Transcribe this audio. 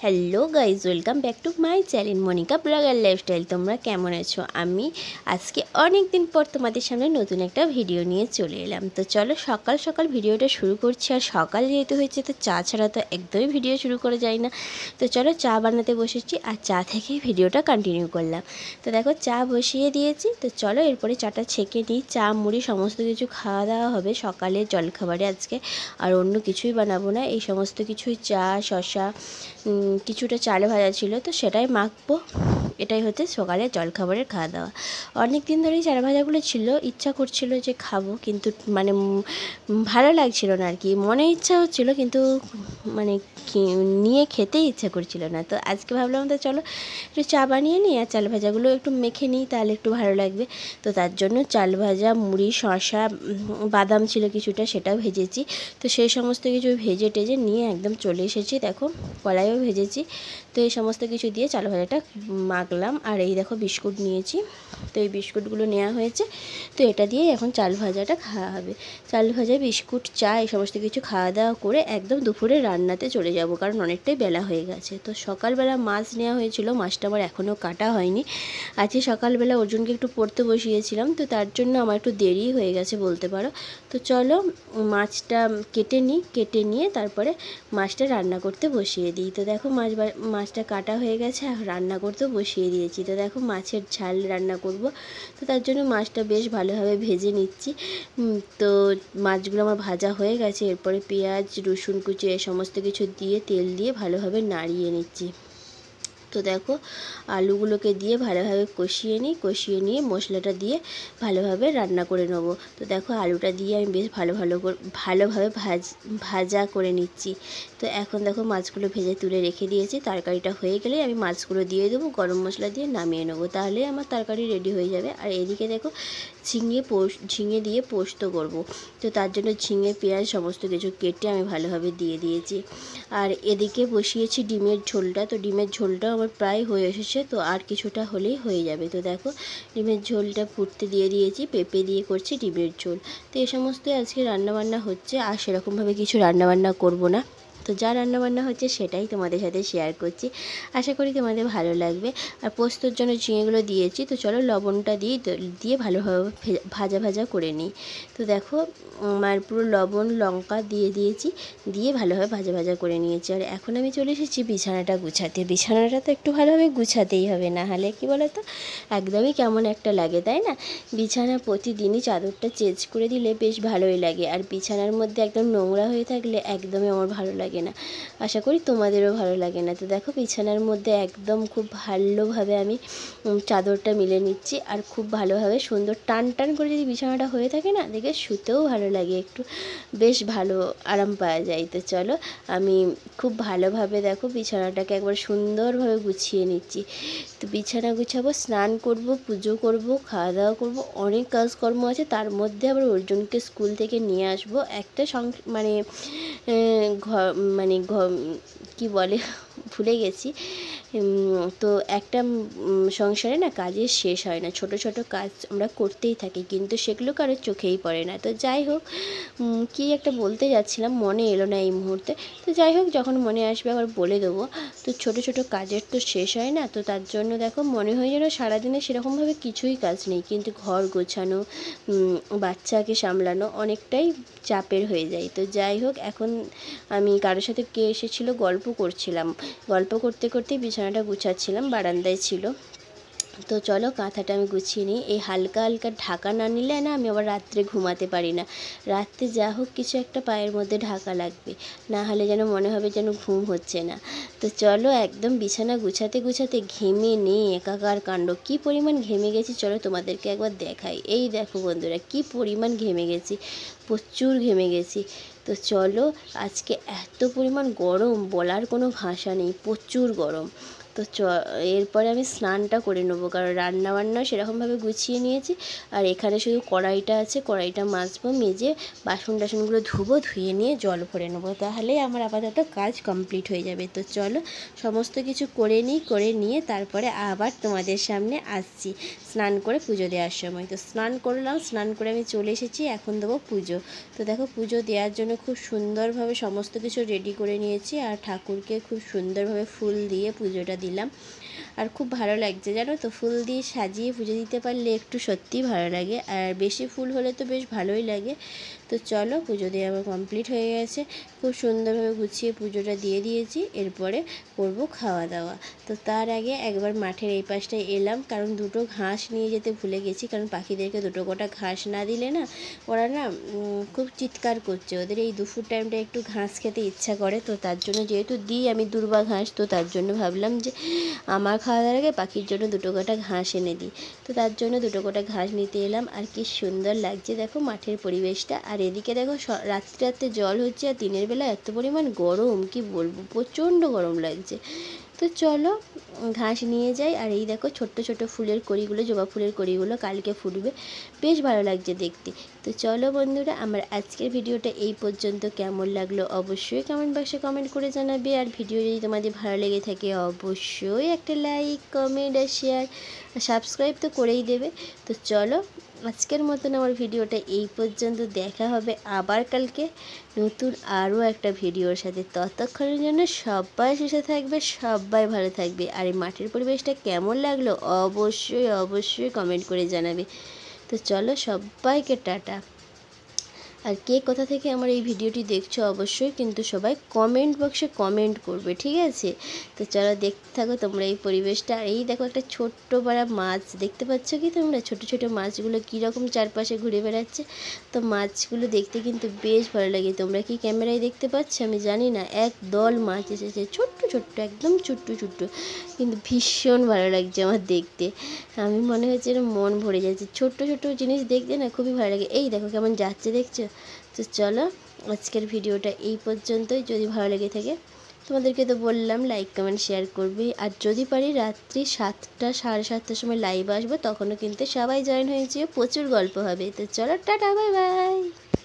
Hello guys, welcome back to my channel Monica blogger lifestyle. তোমরা কেমন আছো? আমি আজকে অনেক দিন পর তোমাদের সামনে নতুন একটা ভিডিও নিয়ে চলে এলাম। তো চলো সকাল সকাল ভিডিওটা শুরু করছি। আর সকাল যেহেতু হয়েছে তো চা ছাড়া তো একদমই ভিডিও শুরু করা যায় না। তো চলো চা বানাতে বসেছি আর চা থেকেই ভিডিওটা কন্টিনিউ করলাম। তো দেখো চা বসিয়ে দিয়েছি। তো চলো এরপরে চাটা ছেঁকে নিই। চা মুড়ি সমস্ত কিছু খাওয়া দাওয়া হবে সকালে জলখাবারে আজকে, আর অন্য কিছুই বানাবো না। এই সমস্ত কিছুই চা, শসা, কিছুটা চালে ভাজা ছিল, তো সেটাই মাখবো। এটাই হচ্ছে সকালে জলখাবারের খাওয়া দাওয়া। অনেক দিন ধরেই চাল ভাজাগুলো ছিল, ইচ্ছা করছিল যে খাবো, কিন্তু মানে ভালো লাগছিল না আর কি। মনে ইচ্ছা হচ্ছিল কিন্তু মানে নিয়ে খেতেই ইচ্ছা করছিল না। তো আজকে ভাবলাম তো চলো একটু চা বানিয়ে নিই আর চাল ভাজাগুলো একটু মেখে নিই, তাহলে একটু ভালো লাগবে। তো তার জন্য চাল ভাজা, মুড়ি, শসা, বাদাম ছিল কিছুটা, সেটাও ভেজেছি। তো সেই সমস্ত কিছু ভেজে টেজে নিয়ে একদম চলে এসেছি। দেখো কলাইও ভেজেছি। তো এই সমস্ত কিছু দিয়ে চাল ভাজাটা মাখলাম। আর এই দেখো বিস্কুট নিয়েছি, তো এই বিস্কুটগুলো নেওয়া হয়েছে। তো এটা দিয়ে এখন চাল ভাজাটা খাওয়া হবে। চাল ভাজা, বিস্কুট, চা এই সমস্ত কিছু খাওয়া দাওয়া করে একদম দুপুরে রান্নাতে চলে যাব, কারণ অনেকটাই বেলা হয়ে গেছে। তো সকালবেলা মাছ নেওয়া হয়েছিল, মাছটা আমার এখনও কাটা হয়নি। আজকে সকালবেলা অর্জুনকে একটু পড়তে বসিয়েছিলাম, তো তার জন্য আমার একটু দেরি হয়ে গেছে বলতে পারো। তো চলো মাছটা কেটে নিই, কেটে নিয়ে তারপরে মাছটা রান্না করতে বসিয়ে দিই। তো দেখো মাছটা কাটা হয়ে গেছে, আর রান্না করতেও বসিয়ে দিয়েছি। তো দেখো মাছের ঝাল রান্না করব। তো তার জন্য মাছটা বেশ ভালোভাবে ভেজে নিচ্ছি। তো মাছগুলো আমার ভাজা হয়ে গেছে। এরপরে পেঁয়াজ, রসুন কুচি এই সমস্ত কিছু দিয়ে তেল দিয়ে ভালোভাবে নাড়িয়ে নিচ্ছি। তো দেখো আলুগুলোকে দিয়ে ভালোভাবে কষিয়ে নিই, কষিয়ে নিয়ে মশলাটা দিয়ে ভালোভাবে রান্না করে নেবো। তো দেখো আলুটা দিয়ে আমি বেশ ভালোভাবে ভাজা করে নিচ্ছি। তো এখন দেখো মাছগুলো ভেজে তুলে রেখে দিয়েছি। তরকারিটা হয়ে গেলেই আমি মাছগুলো দিয়ে দেবো, গরম মশলা দিয়ে নামিয়ে নেবো, তাহলে আমার তরকারি রেডি হয়ে যাবে। আর এদিকে দেখো ঝিঙে দিয়ে পোস্ত করব। তো তার জন্য ঝিঙে, পেঁয়াজ সমস্ত কিছু কেটে আমি ভালোভাবে দিয়ে দিয়েছি। আর এদিকে বসিয়েছি ডিমের ঝোলটা। তো ডিমের ঝোলটাও আমার প্রায় হয়ে এসেছে, তো আর কিছুটা হলেই হয়ে যাবে। তো দেখো ডিমের ঝোলটা ফুটতে দিয়ে দিয়েছি, পেঁপে দিয়ে করছি ডিমের ঝোল। তো এই সমস্ত আজকে রান্নাবান্না হচ্ছে, আর সেরকমভাবে কিছু রান্নাবান্না করব না। তো যা রান্নাবান্না হচ্ছে সেটাই তোমাদের সাথে শেয়ার করছি, আশা করি তোমাদের ভালো লাগবে। আর পোস্তর জন্য ঝিঙেগুলো দিয়েছি। তো চলো লবণটা দিয়ে ভালোভাবে ভাজা ভাজা করে নিই। তো দেখো আমার পুরো লবণ লঙ্কা দিয়ে দিয়েছি, দিয়ে ভালোভাবে ভাজা ভাজা করে নিয়েছি। আর এখন আমি চলে এসেছি বিছানাটা গুছাতে। বিছানাটা তো একটু ভালোভাবে গুছাতেই হবে, না হলে কী বলো তো একদমই কেমন একটা লাগে, তাই না? বিছানা প্রতিদিনই চাদরটা চেঞ্জ করে দিলে বেশ ভালোই লাগে, আর বিছানার মধ্যে একদম নোংরা হয়ে থাকলে একদমই আমার ভালো লাগে না। আশা করি তোমাদেরও ভালো লাগে না। তো দেখো বিছানার মধ্যে একদম খুব ভালোভাবে আমি চাদরটা মিলে নিচ্ছি। আর খুব ভালোভাবে সুন্দর টান টান করে যদি বিছানাটা হয়ে থাকে না, দেখে শুতেও ভালো লাগে, একটু বেশ ভালো আরাম পাওয়া যায়। তো চলো আমি খুব ভালোভাবে দেখো বিছানাটাকে একবার সুন্দরভাবে গুছিয়ে নিচ্ছি। তো বিছানা গুছাবো, স্নান করব, পুজো করব, খাওয়া দাওয়া করব, অনেক কাজকর্ম আছে। তার মধ্যে আবার অর্জুনকে স্কুল থেকে নিয়ে আসবো। একটা মানে কী বলে ভুলে গেছি। তো একটা সংসারে না কাজের শেষ হয় না, ছোট ছোট কাজ আমরা করতেই থাকি, কিন্তু সেগুলো কারোর চোখেই পড়ে না। তো যাই হোক, কী একটা বলতে যাচ্ছিলাম, মনে এলো না এই মুহূর্তে। তো যাই হোক, যখন মনে আসবে আবার বলে দেবো। তো ছোট ছোট কাজের তো শেষ হয় না, তো তার জন্য দেখো মনে হয় যেন সারাদিনে সেরকমভাবে কিছুই কাজ নেই, কিন্তু ঘর গোছানো, বাচ্চাকে সামলানো অনেকটাই চাপের হয়ে যায়। তো যাই হোক, এখন আমি কারোর সাথে কে এসেছিলো গল্প করছিলাম, গল্প করতে করতেই বিছানাটা গুছাচ্ছিলাম, বারান্দায় ছিল। তো চলো কাঁথাটা আমি গুছিয়ে নিই। এই হালকা হালকা ঢাকা না নিলে না আমি আবার রাত্রে ঘুমাতে পারি না। রাত্রে যা হোক কিছু একটা পায়ের মধ্যে ঢাকা লাগবে, না হলে যেন মনে হবে যেন ঘুম হচ্ছে না। তো চলো একদম বিছানা গুছাতে গুছাতে ঘেমে নেই একাকার কাণ্ড। কী পরিমাণ ঘেমে গেছি চলো তোমাদেরকে একবার দেখাই। এই দেখো বন্ধুরা, কী পরিমাণ ঘেমে গেছি, প্রচুর ঘেমে গেছি। তো চলো আজকে এত পরিমাণ গরম বলার কোনো ভাষা নেই, প্রচুর গরম। তো এরপরে আমি স্নানটা করে নেবো, কারণ রান্নাবান্না সেরকমভাবে গুছিয়ে নিয়েছি। আর এখানে শুধু কড়াইটা আছে, কড়াইটা মাজবো, মেজে বাসন টাসনগুলো ধুবো, ধুয়ে নিয়ে জল ভরে নেবো, তাহলেই আমার আপাতত কাজ কমপ্লিট হয়ে যাবে। তো চলো সমস্ত কিছু করে নিই, করে নিয়ে তারপরে আবার তোমাদের সামনে আসছি স্নান করে পুজো দেওয়ার সময়। তো স্নান করলাম, স্নান করে আমি চলে এসেছি, এখন দেবো পুজো। তো দেখো পুজো দেওয়ার জন্য খুব সুন্দরভাবে সমস্ত কিছু রেডি করে নিয়েছি, আর ঠাকুরকে খুব সুন্দরভাবে ফুল দিয়ে পুজোটা দিলাম। আর খুব ভালো লাগছে জানো তো, ফুল দিয়ে সাজিয়ে পুজো দিতে পারলে একটু সত্যিই ভালো লাগে, আর বেশি ফুল হলে তো বেশ ভালোই লাগে। তো চলো পুজো দিয়ে আমার কমপ্লিট হয়ে গেছে, খুব সুন্দরভাবে গুছিয়ে পুজোটা দিয়ে দিয়েছি। এরপরে করব খাওয়া দাওয়া। তো তার আগে একবার মাঠের এই পাশটায় এলাম, কারণ দুটো ঘাস নিয়ে যেতে ভুলে গেছি, কারণ পাখিদেরকে দুটো গোটা ঘাস না দিলে না ওরা না খুব চিৎকার করছে, ওদের এই দুপুর টাইমটা একটু ঘাস খেতে ইচ্ছা করে। তো তার জন্য যেহেতু দিই আমি দুর্বা ঘাস, তো তার জন্য ভাবলাম যে আমার খাওয়া দাওয়ার আগে পাখির জন্য দুটো গোটা ঘাস এনে দিই। তো তার জন্য দুটো গোটা ঘাস নিতে এলাম। আর কি সুন্দর লাগছে দেখো মাঠের পরিবেশটা। আর এদিকে দেখো রাত্রে রাত্রে জল হচ্ছে, আর দিনের বেলা এত পরিমাণ গরম কি বলবো, প্রচণ্ড গরম লাগছে। তো চলো ঘাস নিয়ে যাই। আর এই দেখো ছোট্ট ছোট্ট ফুলের কড়িগুলো, জবা ফুলের কড়িগুলো কালকে ফুটবে, বেশ ভালো লাগছে দেখতে। তো চলো বন্ধুরা, আমার আজকের ভিডিওটা এই পর্যন্ত। কেমন লাগলো অবশ্যই কমেন্ট বক্সে কমেন্ট করে জানাবে। আর ভিডিও যদি তোমাদের ভালো লেগে থাকে অবশ্যই একটা লাইক, কমেন্ট আর শেয়ার, সাবস্ক্রাইব তো করেই দেবে। তো চলো আজকের মতন আমার ভিডিওটা এই পর্যন্ত, দেখা হবে আবার কালকে নতুন আরও একটা ভিডিওর সাথে। ততক্ষণের জন্য সবাই সুস্থ থাকবে, সবাই ভালো থাকবে। আর এই মাঠের পরিবেশটা কেমন লাগলো অবশ্যই অবশ্যই কমেন্ট করে জানাবে। তো চলো সবাইকে টাটা। আর কে কোথা থেকে আমার এই ভিডিওটি দেখছো অবশ্যই কিন্তু সবাই কমেন্ট বক্সে কমেন্ট করবে, ঠিক আছে? তো চলো দেখতে থাকো তোমরা এই পরিবেশটা। আর এই দেখো একটা ছোট্ট পাড়া মাছ দেখতে পাচ্ছ কি তোমরা, ছোট ছোট মাছগুলো কীরকম চারপাশে ঘুরে বেড়াচ্ছে। তো মাছগুলো দেখতে কিন্তু বেশ ভালো লাগে। তোমরা কি ক্যামেরায় দেখতে পাচ্ছ আমি জানি না, এক দল মাছ এসেছে, ছোট্ট ছোট্ট একদম ছোট্ট ছোট্ট, কিন্তু ভীষণ ভালো লাগছে আমার দেখতে। আমি মনে হচ্ছে এর মন ভরে যাচ্ছে, ছোট্ট ছোট্ট জিনিস দেখতে না খুবই ভালো লাগে। এই দেখো কেমন যাচ্ছে দেখছো। তো চলো আজকের ভিডিওটা এই পর্যন্তই। যদি ভালো লেগে থাকে তোমাদেরকে তো বললাম লাইক কমেন্ট শেয়ার করবি। আর যদি পারি রাত্রি 7টা 7:30টার সময় লাইভ আসবো, তখনও কিন্তু সবাই জয়েন হয়ে যেও, প্রচুর গল্প হবে। তো চলো টাটা, বাই বাই।